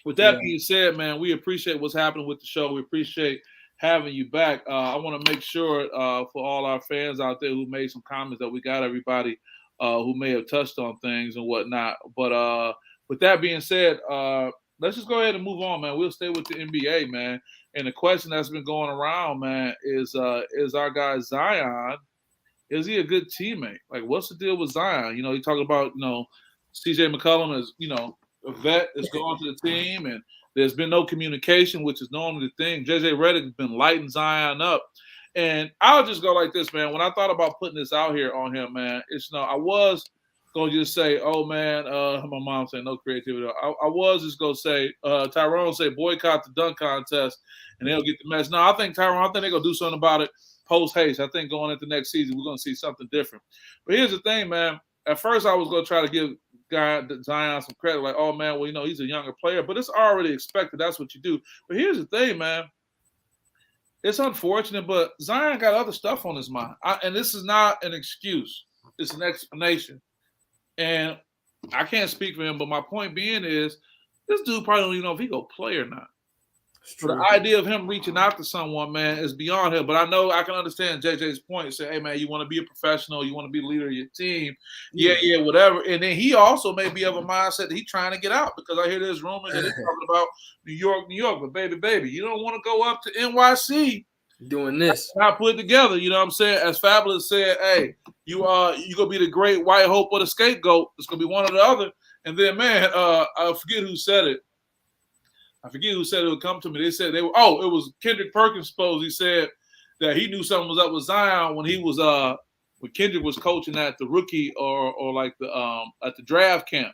with that being said, man, we appreciate what's happening with the show. We appreciate having you back. I want to make sure for all our fans out there who made some comments that we got everybody who may have touched on things and whatnot. But with that being said, let's just go ahead and move on, man. We'll stay with the NBA, man. And the question that's been going around, man, is our guy Zion, is he a good teammate? Like, what's the deal with Zion? You talk about, CJ McCollum is, a vet that's going to the team, and there's been no communication, which is normally the thing. JJ Redick has been lighting Zion up. And I'll just go like this, man. When I thought about putting this out here on him, man, it's I was going to just say, oh, man, my mom said no creativity. I was just going to say, Tyrone say boycott the dunk contest, and they'll get the mess. No, I think they're going to do something about it post-haste. I think going into next season, we're going to see something different. But here's the thing, man. At first, I was going to try to give Zion some credit, like, oh, man, well, he's a younger player, but it's already expected. That's what you do. But here's the thing, man. It's unfortunate, but Zion got other stuff on his mind. And this is not an excuse. It's an explanation. And I can't speak for him, but my point being is this dude probably don't even know if he go play or not. So the idea of him reaching out to someone, man, is beyond him. But I know I can understand JJ's point. Say, hey, man, you want to be a professional. You want to be the leader of your team. Yeah, whatever. And then he also may be of a mindset that he's trying to get out because I hear there's rumors that they're talking about New York. But, baby, you don't want to go up to NYC doing this. Not put it together. You know what I'm saying? As Fabulous said, hey, you going to be the great white hope or the scapegoat. It's going to be one or the other. And then, man, I forget who said it. It would come to me. They said it was Kendrick Perkins. Suppose he said that he knew something was up with Zion when he was when Kendrick was coaching at the rookie or like the at the draft camp.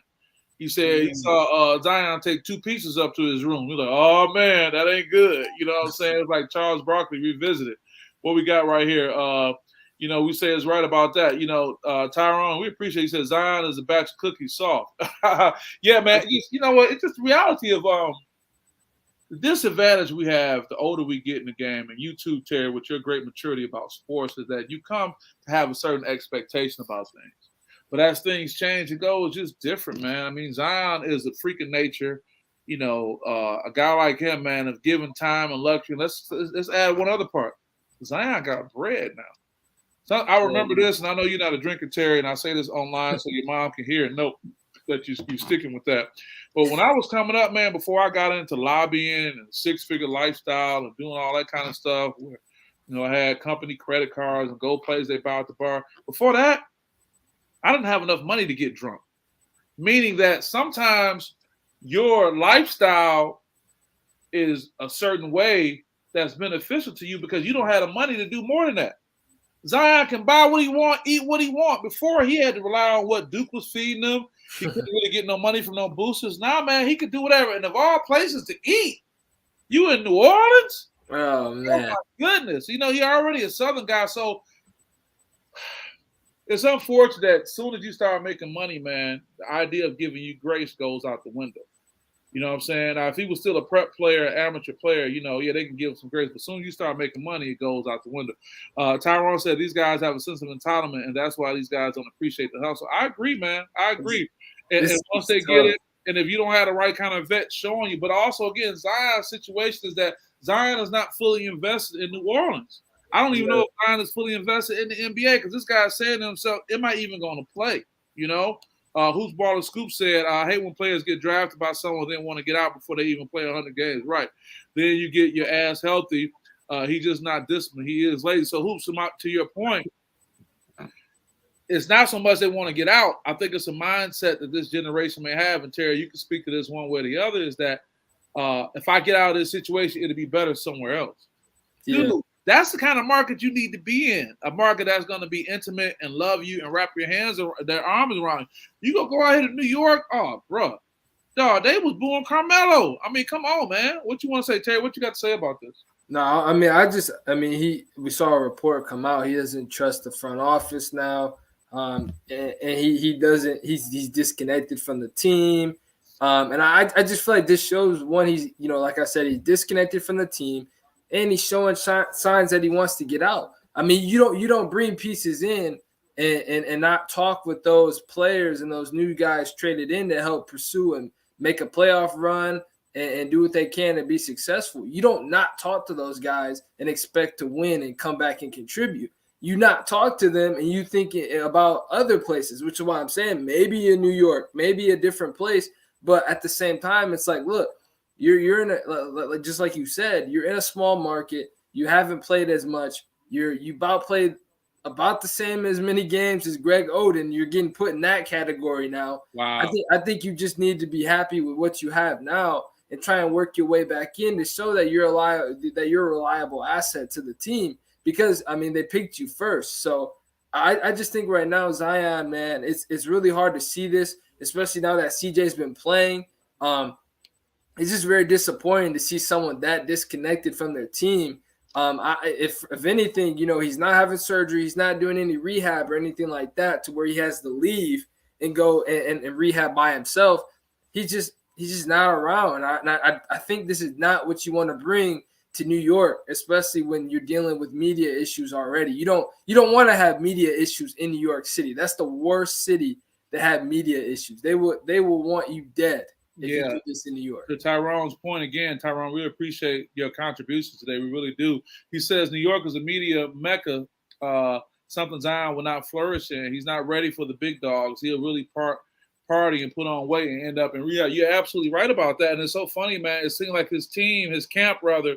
He said he saw Zion take 2 pieces up to his room. He's like, oh man, that ain't good. You know what I'm saying? It's like Charles Barkley revisited. What we got right here. We say it's right about that. Tyrone, we appreciate. He said Zion is a batch of cookies soft. Yeah, man. You know what? It's just the reality of The disadvantage we have the older we get in the game, and you too, Terry, with your great maturity about sports, is that you come to have a certain expectation about things. But as things change and go, it's just different, man. I mean, Zion is a freak of nature. A guy like him, man, of given time and luxury. Let's add one other part. Zion got bread now. So I remember this, and I know you're not a drinker, Terry, and I say this online so your mom can hear and know that you're sticking with that. But when I was coming up, man, before I got into lobbying and six-figure lifestyle and doing all that kind of stuff, where, I had company credit cards and gold plays they buy at the bar. Before that, I didn't have enough money to get drunk, meaning that sometimes your lifestyle is a certain way that's beneficial to you because you don't have the money to do more than that. Zion can buy what he want, eat what he want. Before, he had to rely on what Duke was feeding him. He couldn't really get no money from no boosters. Now, man, he could do whatever. And of all places to eat, you in New Orleans? Oh, man. Oh, my goodness. He already a Southern guy. So it's unfortunate that as soon as you start making money, man, the idea of giving you grace goes out the window. You know what I'm saying? If he was still a prep player, amateur player, they can give him some grace. But as soon as you start making money, it goes out the window. Tyrone said these guys have a sense of entitlement, and that's why these guys don't appreciate the hustle. I agree, man. I agree. And once they get it, and if you don't have the right kind of vet showing you, but also, again, Zion's situation is that Zion is not fully invested in New Orleans. I don't even know if Zion is fully invested in the NBA because this guy's saying to himself, am I even going to play, Who's Baller Scoop said, I hate when players get drafted by someone they want to get out before they even play 100 games. Right. Then you get your ass healthy. He's just not disciplined. He is lazy. So, Hoops, to your point, it's not so much they want to get out. I think it's a mindset that this generation may have. And, Terry, you can speak to this one way or the other, is that if I get out of this situation, it'll be better somewhere else. Yeah. Dude, that's the kind of market you need to be in. A market that's going to be intimate and love you and wrap your hands or their arms around you. You go out here to New York, oh, bro. Dog, they was booing Carmelo. I mean, come on, man. What you want to say, Terry? What you got to say about this? No, I mean, we saw a report come out. He doesn't trust the front office now. And he doesn't, he's disconnected from the team. And I just feel like this shows, one, he's, like I said, he's disconnected from the team. And he's showing signs that he wants to get out. I mean, you don't bring pieces in and not talk with those players and those new guys traded in to help pursue and make a playoff run and do what they can to be successful. You don't not talk to those guys and expect to win and come back and contribute. You not talk to them and you think about other places, which is why I'm saying maybe in New York, maybe a different place. But at the same time, it's like, look, You're in a, just like you said, you're in a small market. You haven't played as much. You played about the same as many games as Greg Oden. You're getting put in that category now. Wow. I think you just need to be happy with what you have now and try and work your way back in to show that you're a reliable asset to the team because they picked you first. So I just think right now, Zion, man, it's really hard to see this, especially now that CJ's been playing. It's just very disappointing to see someone that disconnected from their team. If anything, he's not having surgery, he's not doing any rehab or anything like that to where he has to leave and go and rehab by himself. He's just not around. And I think this is not what you want to bring to New York, especially when you're dealing with media issues already. You don't want to have media issues in New York City. That's the worst city to have media issues. They will want you dead. If you do this in New York. To Tyrone's point again, Tyrone, we appreciate your contributions today. We really do. He says New York is a media mecca. Something Zion will not flourish in. He's not ready for the big dogs. He'll really party and put on weight and end up in rehab. You're absolutely right about that. And it's so funny, man. It seems like his camp rather,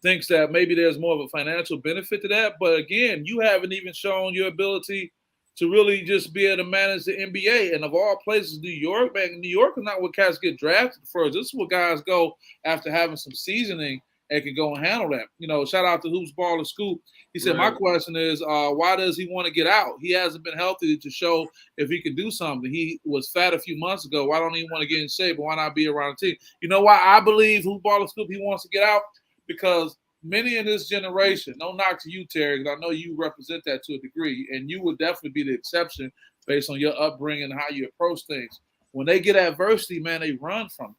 thinks that maybe there's more of a financial benefit to that. But again, you haven't even shown your ability to really just be able to manage the NBA. And of all places, New York, man, New York is not where cats get drafted first. This is where guys go after having some seasoning and can go and handle that. Shout out to Hoops Baller Scoop. He said, My question is, why does he want to get out? He hasn't been healthy to show if he can do something. He was fat a few months ago. Why don't he want to get in shape? Why not be around the team? You know why I believe Hoops Baller Scoop, he wants to get out? Because many in this generation, no knock to you, Terry, because I know you represent that to a degree, and you would definitely be the exception based on your upbringing and how you approach things. When they get adversity, man, they run from it.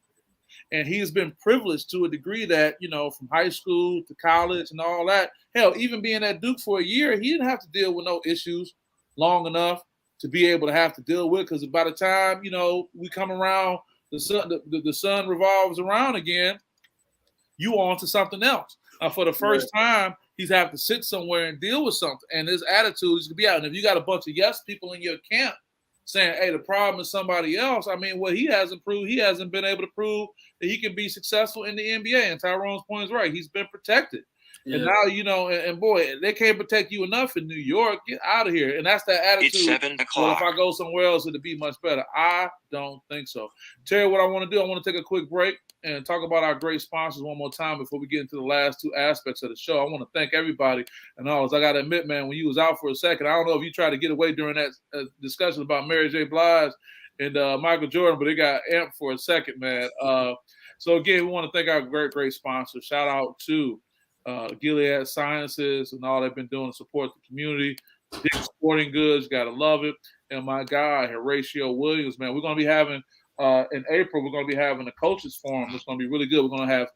And he's been privileged to a degree that, from high school to college and all that. Hell, even being at Duke for a year, he didn't have to deal with no issues long enough to be able to have to deal with. Because by the time, we come around, the sun revolves around again, you on to something else. For the first time, he's having to sit somewhere and deal with something. And his attitude is to be out. And if you got a bunch of yes people in your camp saying, hey, the problem is somebody else, I mean, what he hasn't proved, he hasn't been able to prove that he can be successful in the NBA. And Tyrone's point is right. He's been protected. Yeah. And now, and boy, they can't protect you enough in New York. Get out of here. And that's that attitude. It's 7 o'clock. Well, if I go somewhere else, it'll be much better. I don't think so. Terry, what I want to do, I want to take a quick break and talk about our great sponsors one more time before we get into the last two aspects of the show. I want to thank everybody and all. I got to admit, man, when you was out for a second, I don't know if you tried to get away during that discussion about Mary J. Blige and Michael Jordan, but it got amped for a second, man. So, again, we want to thank our great sponsors. Shout out to Gilead Sciences and all they've been doing to support the community. Dick Sporting Goods, got to love it. And my guy, Horatio Williams, man, we're going to be having in April, we're going to be having a coaches forum. It's going to be really good. We're going to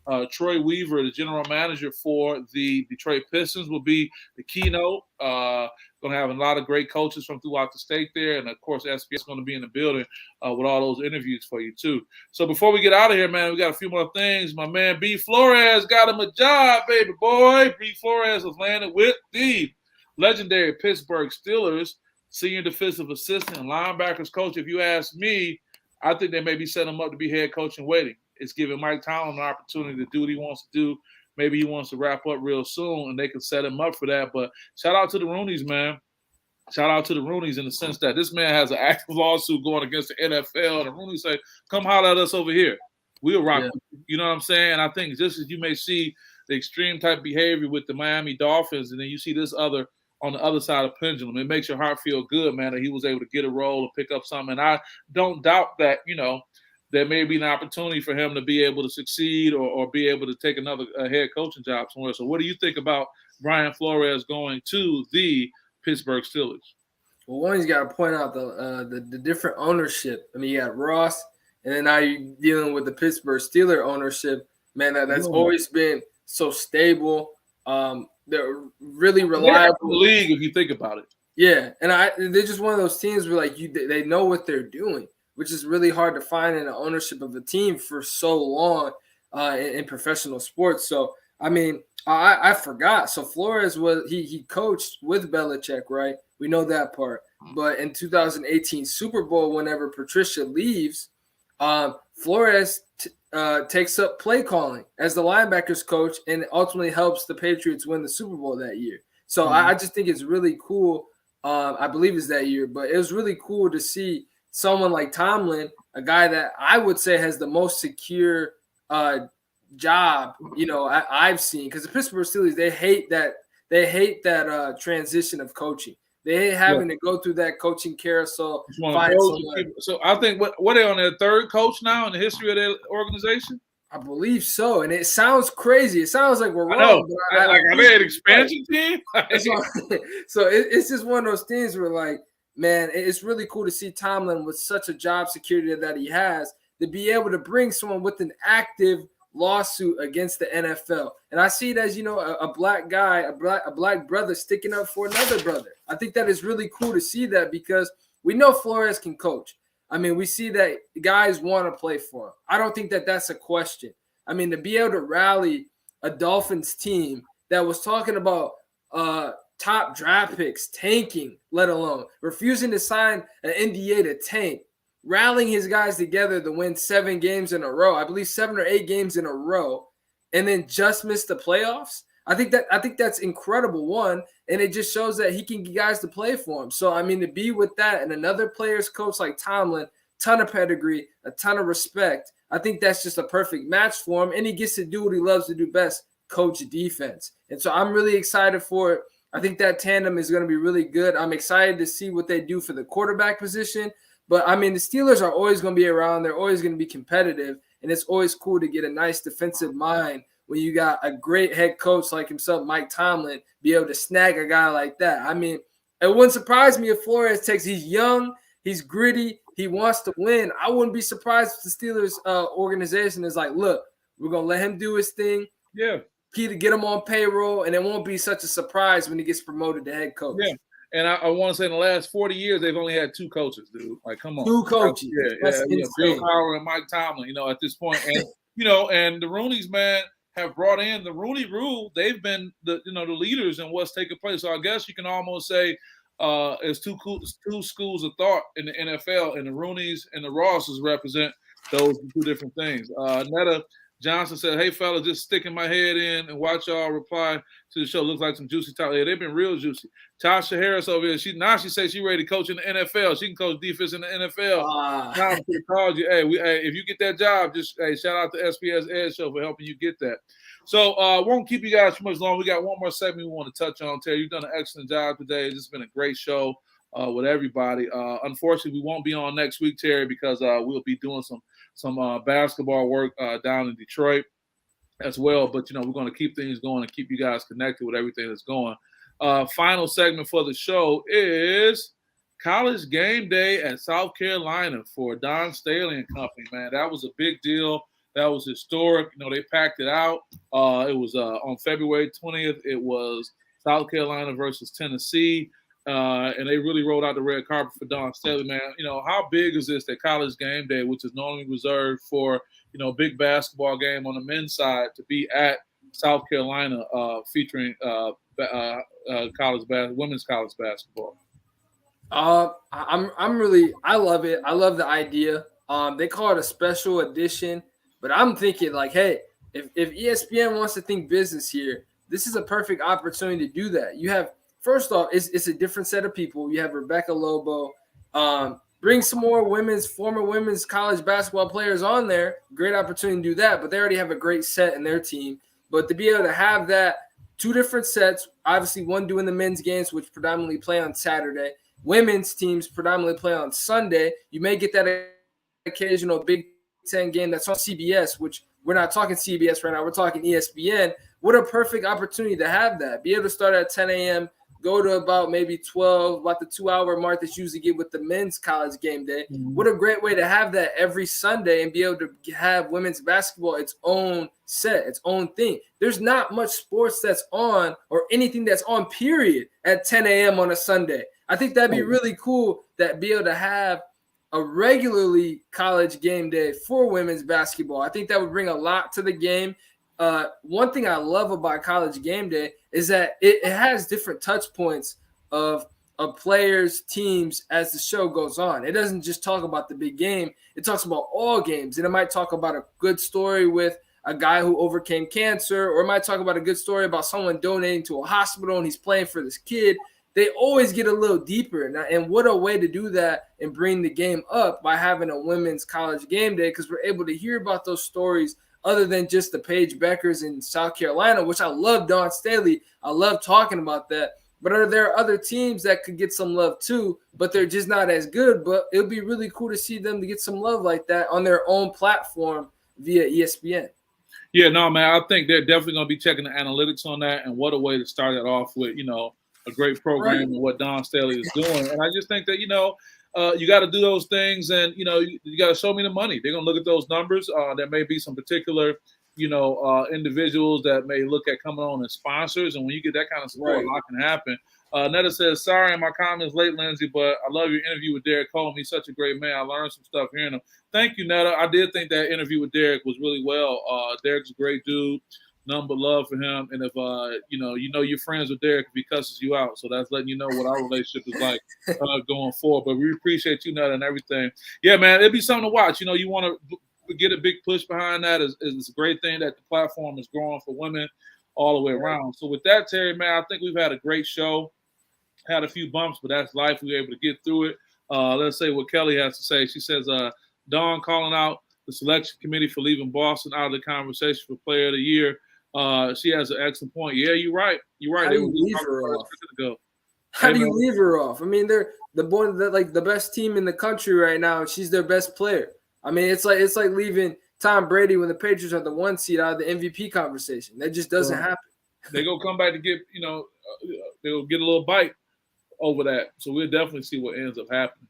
have Troy Weaver, the general manager for the Detroit Pistons, will be the keynote. Going to have a lot of great coaches from throughout the state there. And, of course, SPS is going to be in the building with all those interviews for you, too. So before we get out of here, man, we got a few more things. My man, B. Flores, got him a job, baby boy. B. Flores was landed with the legendary Pittsburgh Steelers senior defensive assistant and linebackers coach. If you ask me, I think they may be setting him up to be head coach in waiting. It's giving Mike Tomlin an opportunity to do what he wants to do. Maybe he wants to wrap up real soon, and they can set him up for that. But shout out to the Rooneys, man. Shout out to the Rooneys in the sense that this man has an active lawsuit going against the NFL. And the Rooneys say, come holler at us over here. We'll rock. Yeah. You know what I'm saying? I think just as you may see the extreme type behavior with the Miami Dolphins, and then you see this other on the other side of the pendulum, it makes your heart feel good, man, that he was able to get a role and pick up something. And I don't doubt that, there may be an opportunity for him to be able to succeed or be able to take another head coaching job somewhere. So what do you think about Brian Flores going to the Pittsburgh Steelers? Well, one, he's got to point out the different ownership. I mean, you got Ross, and then now you're dealing with the Pittsburgh Steelers ownership. Man, that's always been so stable. They're really reliable. The league, if you think about it. Yeah, and they're just one of those teams where they know what they're doing, which is really hard to find in the ownership of a team for so long in professional sports. So, I mean, I forgot. So Flores he coached with Belichick, right? We know that part. But in 2018 Super Bowl, whenever Patricia leaves, Flores takes up play calling as the linebackers coach and ultimately helps the Patriots win the Super Bowl that year. So I just think it's really cool. I believe it's that year, but it was really cool to see someone like Tomlin, a guy that I would say has the most secure job, I've seen, because the Pittsburgh Steelers, they hate that transition of coaching. They hate having to go through that coaching carousel. So I think what they on their third coach now in the history of their organization? I believe so, and it sounds crazy. It sounds like we're wrong. I know. Are they an expansion team? So it's just one of those things where, like, man, it's really cool to see Tomlin with such a job security that he has to be able to bring someone with an active lawsuit against the NFL. And I see it as, a black guy, a black brother sticking up for another brother. I think that is really cool to see that because we know Flores can coach. I mean, we see that guys want to play for him. I don't think that that's a question. I mean, to be able to rally a Dolphins team that was talking about top draft picks, tanking, let alone refusing to sign an NDA to tank, rallying his guys together to win 7 games in a row, I believe 7 or 8 games in a row, and then just miss the playoffs. I think that's incredible, one, and it just shows that he can get guys to play for him. So, I mean, to be with that and another player's coach like Tomlin, ton of pedigree, a ton of respect, I think that's just a perfect match for him, and he gets to do what he loves to do best, coach defense. And so I'm really excited for it. I think that tandem is going to be really good. I'm excited to see what they do for the quarterback position. But, I mean, the Steelers are always going to be around. They're always going to be competitive, and it's always cool to get a nice defensive mind when you got a great head coach like himself, Mike Tomlin, be able to snag a guy like that. I mean, it wouldn't surprise me if Flores he's young, he's gritty, He wants to win. I wouldn't be surprised if the Steelers organization is like, look, we're going to let him do his thing. Yeah. Key to get him on payroll, and it won't be such a surprise when he gets promoted to head coach. Yeah. And I want to say in the last 40 years, they've only had 2 coaches, dude. Like, come on. 2 coaches. That's Bill Cowher and Mike Tomlin, at this point. And, and the Rooneys, man, have brought in the Rooney Rule. They've been the leaders in what's taking place. So I guess you can almost say it's two schools of thought in the NFL, and the Rooneys and the Rosses represent those 2 different things. Netta Johnson said, "Hey, fella, just sticking my head in and watch y'all reply to the show. Looks like some juicy talk. Yeah, they've been real juicy." Tasha Harris over here, she says she's ready to coach in the NFL. She can coach defense in the NFL. Tom called you. Hey, if you get that job, just shout out to SPS Edge Show for helping you get that. So won't keep you guys too much long. We got one more segment we want to touch on. Terry, you've done an excellent job today. This has been a great show with everybody. Unfortunately, we won't be on next week, Terry, because we'll be doing some basketball work down in Detroit as well. But, we're going to keep things going and keep you guys connected with everything that's going. Final segment for the show is College Game Day at South Carolina for Don Staley and company, man. That was a big deal. That was historic. They packed it out. It was on February 20th. It was South Carolina versus Tennessee. And they really rolled out the red carpet for Don Staley, man. How big is this that College Game Day, which is normally reserved for, big basketball game on the men's side, to be at South Carolina featuring women's college basketball? I love it. I love the idea. They call it a special edition, but I'm thinking like, hey, if ESPN wants to think business here, this is a perfect opportunity to do that. You have, first off, it's a different set of people. You have Rebecca Lobo. Bring some more former women's college basketball players on there. Great opportunity to do that, but they already have a great set in their team. But to be able to have that, 2 different sets, obviously one doing the men's games, which predominantly play on Saturday. Women's teams predominantly play on Sunday. You may get that occasional Big Ten game that's on CBS, which we're not talking CBS right now. We're talking ESPN. What a perfect opportunity to have that. Be able to start at 10 a.m., go to about maybe 12, about the 2-hour mark that's usually get with the men's College Game Day. Mm-hmm. What a great way to have that every Sunday and be able to have women's basketball its own set, its own thing. There's not much sports that's on or anything that's on, period, at 10 a.m. on a Sunday. I think that'd be really cool that be able to have a regularly College Game Day for women's basketball. I think that would bring a lot to the game. One thing I love about College Game Day is that it has different touch points of players, teams as the show goes on. It doesn't just talk about the big game. It talks about all games. And it might talk about a good story with a guy who overcame cancer, or it might talk about a good story about someone donating to a hospital and he's playing for this kid. They always get a little deeper. And what a way to do that and bring the game up by having a women's College Game Day, because we're able to hear about those stories other than just the Paige Beckers in South Carolina, which I love Don Staley. I love talking about that. But are there other teams that could get some love too, but they're just not as good? But it would be really cool to see them to get some love like that on their own platform via ESPN. Yeah, no, man, I think they're definitely going to be checking the analytics on that, and what a way to start it off with, a great program and what Don Staley is doing. And I just think that, you got to do those things, and, you got to show me the money. They're going to look at those numbers. There may be some particular, individuals that may look at coming on as sponsors. And when you get that kind of support, a lot can happen. Netta says, sorry in my comments late, Lindsay, but I love your interview with Derek Coleman. He's such a great man. I learned some stuff hearing him. Thank you, Netta. I did think that interview with Derek was really well. Derek's a great dude. None but love for him. And if, you're friends with Derek if he cusses you out. So that's letting you know what our relationship is like going forward. But we appreciate you, Netta, and everything. Yeah, man, it'd be something to watch. You want to get a big push behind that. It's a great thing that the platform is growing for women all the way around. So with that, Terry, man, I think we've had a great show. Had a few bumps, but that's life. We were able to get through it. Let's say what Kelly has to say. She says, Dawn calling out the selection committee for leaving Boston out of the conversation for Player of the Year. She has an excellent point. Yeah, you're right. You're right. How do you leave her off? How do you leave her off? I mean, they're the best team in the country right now, and she's their best player. I mean, it's like leaving Tom Brady when the Patriots are the 1 seed out of the MVP conversation. That just doesn't happen. They're going to come back to get, they'll get a little bite over that. So we'll definitely see what ends up happening.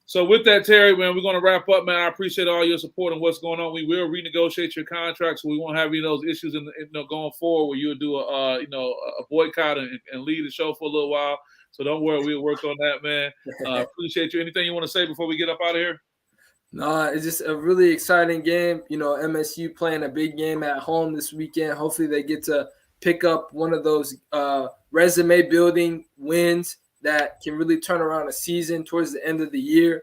So with that, Terry, man, we're going to wrap up, man. I appreciate all your support and what's going on. We will renegotiate your contract, so we won't have any of those issues going forward where you'll do a boycott and leave the show for a little while. So don't worry, we'll work on that, man. Appreciate you. Anything you want to say before we get up out of here? No, it's just a really exciting game. MSU playing a big game at home this weekend. Hopefully they get to pick up one of those resume building wins that can really turn around a season towards the end of the year.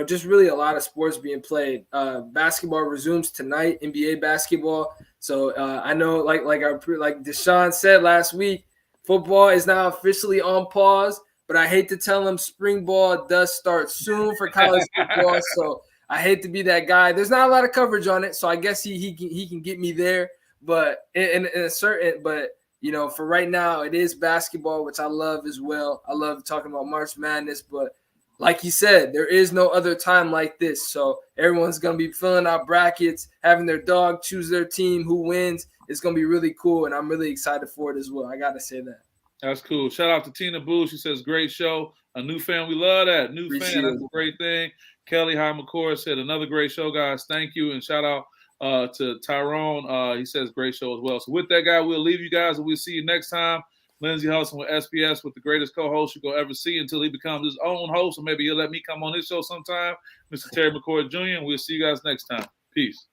Just really a lot of sports being played. Basketball resumes tonight, NBA basketball. So I know, like Deshaun said last week, football is now officially on pause. But I hate to tell him spring ball does start soon for college football. So I hate to be that guy. There's not a lot of coverage on it, so I guess he can get me there. But for right now, it is basketball, which I love as well. I love talking about March Madness, but like you said, there is no other time like this. So everyone's gonna be filling out brackets, having their dog choose their team, who wins. It's gonna be really cool, and I'm really excited for it as well. I gotta say that. That's cool. Shout out to Tina Boo. She says, great show. A new fan. We love that. New fan. That's a great thing. Kelly High McCord said, another great show, guys. Thank you. And shout out to Tyrone. He says, great show as well. So with that, guy, we'll leave you guys and we'll see you next time. Lindsey Hudson with SPS with the greatest co-host you're going to ever see until he becomes his own host. Or maybe he'll let me come on his show sometime. Mr. Terry McCord Jr. And we'll see you guys next time. Peace.